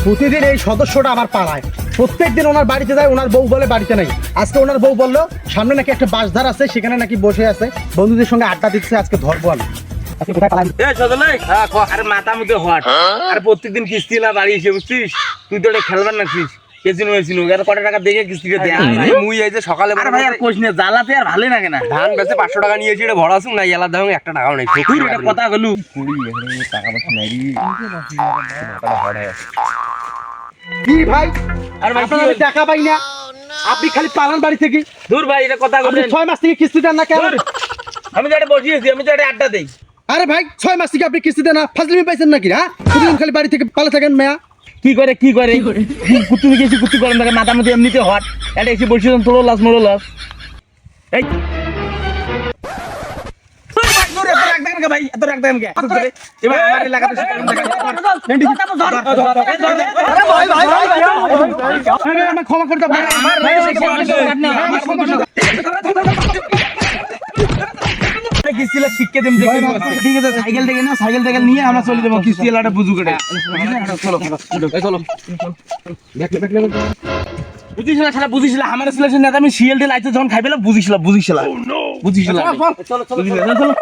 প্রতিদিন এই সদস্যটা আমার পাড়ায়, প্রত্যেকদিন ওনার বাড়িতে যায়, ওনার বউ বলে বাড়িতে নাই। আজকে ওনার বউ বললো সামনে নাকি একটা বাসধার আছে, সেখানে নাকি বসে আছে, বন্ধুদের সঙ্গে আড্ডা দিচ্ছে। আজকে ধরবো আমি। আজকে কোথায় পালাই? আরে মাথা মুখে হট আর প্রত্যেকদিন কিস্তি না বাড়ি এসে বুঝছিস, তুই তো এটা খেলবার নাছিস কেসিনো মেসিনো আর কত টাকা দেখে কিস্তিটা দে। মুই এই যে সকালে আরে ভাই আর কোশ নিয়ে জ্বালাতে আর ভালো লাগে না। ধান বেচে 500 টাকা নিয়েছি, এটা ভরা আসুন না এলার দাম 1 টাকাও নাই। তুই এটা কথা বলু টাকা পয়সা নাই কি ভাই, আর ভাই আপনার আমি টাকা পাই না, আপনি খালি পালান বাড়ি থেকে। দূর ভাই এটা কথা আপনি বলেন। 6 মাস থেকে কিস্তি দেন না কেন? আমি তো এটা বসিয়েছি, আমি তো এটা আড্ডা দেই। আরে ভাই 6 মাস থেকে আপনি কিস্তি দেন না, ফাজলিমি পাইছেন নাকি? হ্যাঁ, প্রতিদিন খালি বাড়ি থেকে পালা থাকেন মেয়া। কি করে কুত্তি গেছি কুত্তি করেন থাকে মাথা মধ্যে এমনিতে হট এটা এসে বসিয়েছেন তোলো লাস মোড়ো লাস এই ভাই এত রাখ দেন কে এবার আমার এলাকাতে ক্ষমা করতে পারেন আমার কিস্তিলা শিখকে দিম দেখে ঠিক আছে সাইকেল থেকে না সাইকেল থেকে নিয়ে আমরা চলে যাবো কিস্তি এলাটা বুঝু কেটে চলো চলো বুঝিস না সারা বুঝিস না আমার সিলেকশন না আমি সিএল ডি লাইতে যখন খাই পেলাম বুঝিস না চলো চলো